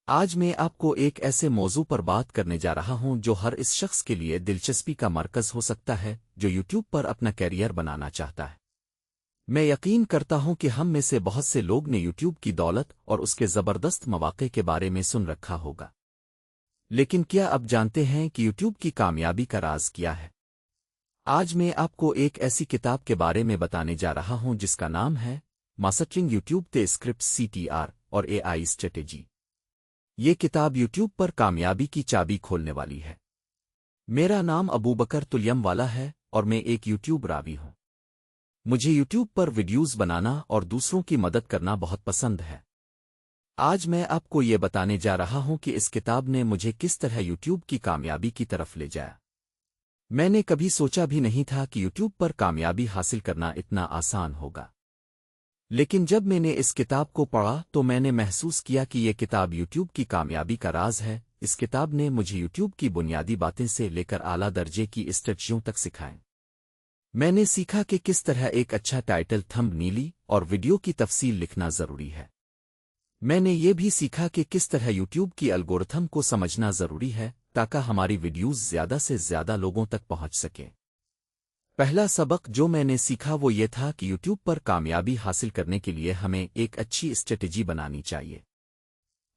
آج میں آپ کو ایک ایسے موضوع پر بات کرنے جا رہا ہوں جو ہر اس شخص کے لیے دلچسپی کا مرکز ہو سکتا ہے جو یوٹیوب پر اپنا کیریئر بنانا چاہتا ہے۔ میں یقین کرتا ہوں کہ ہم میں سے بہت سے لوگ نے یوٹیوب کی دولت اور اس کے زبردست مواقع کے بارے میں سن رکھا ہوگا، لیکن کیا اب جانتے ہیں کہ یوٹیوب کی کامیابی کا راز کیا ہے؟ آج میں آپ کو ایک ایسی کتاب کے بارے میں بتانے جا رہا ہوں جس کا نام ہے ماسٹرنگ یوٹیوب تے اسکرپٹ CTR اور AI اسٹریٹجی۔ یہ کتاب یوٹیوب پر کامیابی کی چابی کھولنے والی ہے۔ میرا نام ابوبکر تلیم والا ہے اور میں ایک یوٹیوب راوی ہوں۔ مجھے یوٹیوب پر ویڈیوز بنانا اور دوسروں کی مدد کرنا بہت پسند ہے۔ آج میں آپ کو یہ بتانے جا رہا ہوں کہ اس کتاب نے مجھے کس طرح یوٹیوب کی کامیابی کی طرف لے جایا۔ میں نے کبھی سوچا بھی نہیں تھا کہ یوٹیوب پر کامیابی حاصل کرنا اتنا آسان ہوگا، لیکن جب میں نے اس کتاب کو پڑھا تو میں نے محسوس کیا کہ یہ کتاب یوٹیوب کی کامیابی کا راز ہے۔ اس کتاب نے مجھے یوٹیوب کی بنیادی باتیں سے لے کر اعلیٰ درجے کی اسٹریٹجیوں تک سکھائیں۔ میں نے سیکھا کہ کس طرح ایک اچھا ٹائٹل، تھمب نیلی اور ویڈیو کی تفصیل لکھنا ضروری ہے۔ میں نے یہ بھی سیکھا کہ کس طرح یوٹیوب کی الگورتھم کو سمجھنا ضروری ہے تاکہ ہماری ویڈیوز زیادہ سے زیادہ لوگوں تک پہنچ سکیں۔ پہلا سبق جو میں نے سیکھا وہ یہ تھا کہ یوٹیوب پر کامیابی حاصل کرنے کے لیے ہمیں ایک اچھی اسٹریٹجی بنانی چاہیے۔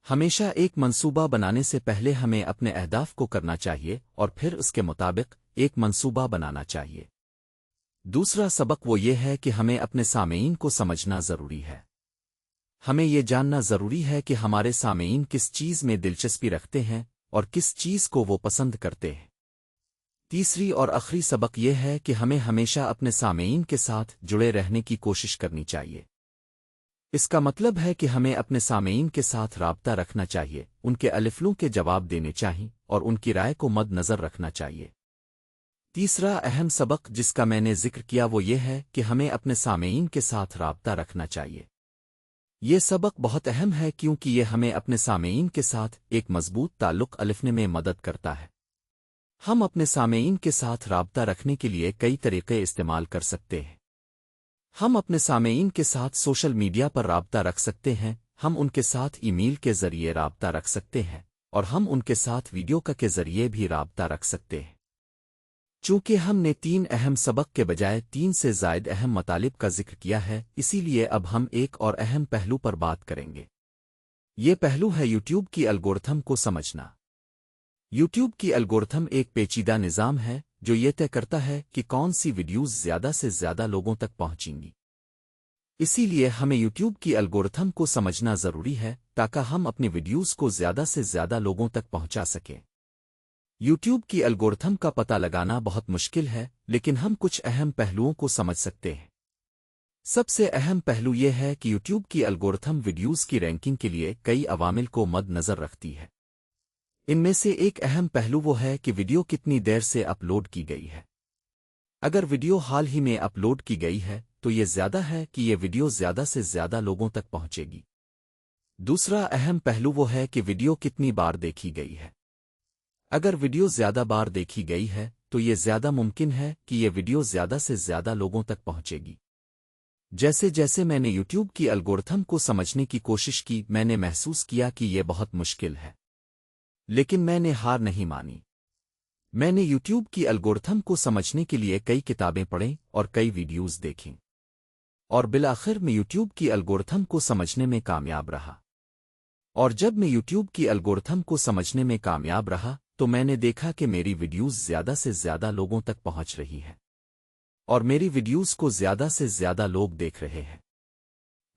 ہمیشہ ایک منصوبہ بنانے سے پہلے ہمیں اپنے اہداف کو کرنا چاہیے اور پھر اس کے مطابق ایک منصوبہ بنانا چاہیے۔ دوسرا سبق وہ یہ ہے کہ ہمیں اپنے سامعین کو سمجھنا ضروری ہے۔ ہمیں یہ جاننا ضروری ہے کہ ہمارے سامعین کس چیز میں دلچسپی رکھتے ہیں اور کس چیز کو وہ پسند کرتے ہیں۔ تیسری اور آخری سبق یہ ہے کہ ہمیں ہمیشہ اپنے سامعین کے ساتھ جڑے رہنے کی کوشش کرنی چاہیے۔ اس کا مطلب ہے کہ ہمیں اپنے سامعین کے ساتھ رابطہ رکھنا چاہیے، ان کے الفلوں کے جواب دینے چاہئیں اور ان کی رائے کو مد نظر رکھنا چاہیے۔ تیسرا اہم سبق جس کا میں نے ذکر کیا وہ یہ ہے کہ ہمیں اپنے سامعین کے ساتھ رابطہ رکھنا چاہیے۔ یہ سبق بہت اہم ہے کیونکہ یہ ہمیں اپنے سامعین کے ساتھ ایک مضبوط تعلق الفنے میں مدد کرتا ہے۔ ہم اپنے سامعین کے ساتھ رابطہ رکھنے کے لیے کئی طریقے استعمال کر سکتے ہیں۔ ہم اپنے سامعین کے ساتھ سوشل میڈیا پر رابطہ رکھ سکتے ہیں، ہم ان کے ساتھ ای میل کے ذریعے رابطہ رکھ سکتے ہیں اور ہم ان کے ساتھ ویڈیو کے ذریعے بھی رابطہ رکھ سکتے ہیں۔ چونکہ ہم نے 3 اہم سبق کے بجائے 3 سے زائد اہم مطالب کا ذکر کیا ہے، اسی لیے اب ہم ایک اور اہم پہلو پر بات کریں گے۔ یہ پہلو ہے یوٹیوب کی الگورتھم کو سمجھنا۔ یوٹیوب کی الگورتھم ایک پیچیدہ نظام ہے جو یہ طے کرتا ہے کہ کون سی ویڈیوز زیادہ سے زیادہ لوگوں تک پہنچیں گی۔ اسی لیے ہمیں یوٹیوب کی الگورتھم کو سمجھنا ضروری ہے تاکہ ہم اپنی ویڈیوز کو زیادہ سے زیادہ لوگوں تک پہنچا سکیں۔ یوٹیوب کی الگورتھم کا پتہ لگانا بہت مشکل ہے، لیکن ہم کچھ اہم پہلوؤں کو سمجھ سکتے ہیں۔ سب سے اہم پہلو یہ ہے کہ یوٹیوب کی الگورتھم ویڈیوز کی رینکنگ کے لیے کئی عوامل کو مد نظر رکھتی ہے۔ ان میں سے ایک اہم پہلو وہ ہے کہ ویڈیو کتنی دیر سے اپلوڈ کی گئی ہے۔ اگر ویڈیو حال ہی میں اپلوڈ کی گئی ہے تو یہ زیادہ ہے کہ یہ ویڈیو زیادہ سے زیادہ لوگوں تک پہنچے گی۔ دوسرا اہم پہلو وہ ہے کہ ویڈیو کتنی بار دیکھی گئی ہے۔ اگر ویڈیو زیادہ بار دیکھی گئی ہے تو یہ زیادہ ممکن ہے کہ یہ ویڈیو زیادہ سے زیادہ لوگوں تک پہنچے گی۔ جیسے جیسے میں نے یوٹیوب کی الگورتھم کو سمجھنے کی کوشش کی، میں نے محسوس کیا کہ یہ بہت مشکل ہے، لیکن میں نے ہار نہیں مانی۔ میں نے یوٹیوب کی الگورتھم کو سمجھنے کے لیے کئی کتابیں پڑھیں اور کئی ویڈیوز دیکھیں، اور بالآخر میں یوٹیوب کی الگورتھم کو سمجھنے میں کامیاب رہا۔ اور جب میں یوٹیوب کی الگورتھم کو سمجھنے میں کامیاب رہا تو میں نے دیکھا کہ میری ویڈیوز زیادہ سے زیادہ لوگوں تک پہنچ رہی ہیں اور میری ویڈیوز کو زیادہ سے زیادہ لوگ دیکھ رہے ہیں۔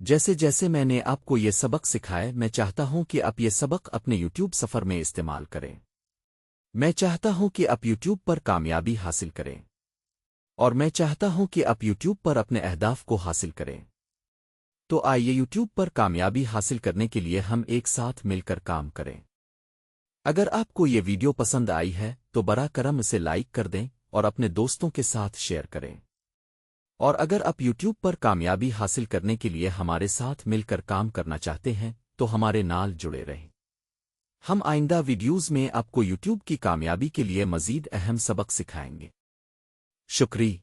جیسے جیسے میں نے آپ کو یہ سبق سکھائے، میں چاہتا ہوں کہ آپ یہ سبق اپنے یوٹیوب سفر میں استعمال کریں۔ میں چاہتا ہوں کہ آپ یوٹیوب پر کامیابی حاصل کریں، اور میں چاہتا ہوں کہ آپ یوٹیوب پر اپنے اہداف کو حاصل کریں۔ تو آئیے یوٹیوب پر کامیابی حاصل کرنے کے لیے ہم ایک ساتھ مل کر کام کریں۔ اگر آپ کو یہ ویڈیو پسند آئی ہے تو براہ کرم اسے لائک کر دیں اور اپنے دوستوں کے ساتھ شیئر کریں۔ اور اگر آپ یوٹیوب پر کامیابی حاصل کرنے کے لیے ہمارے ساتھ مل کر کام کرنا چاہتے ہیں تو ہمارے نال جڑے رہیں۔ ہم آئندہ ویڈیوز میں آپ کو یوٹیوب کی کامیابی کے لیے مزید اہم سبق سکھائیں گے۔ شکریہ۔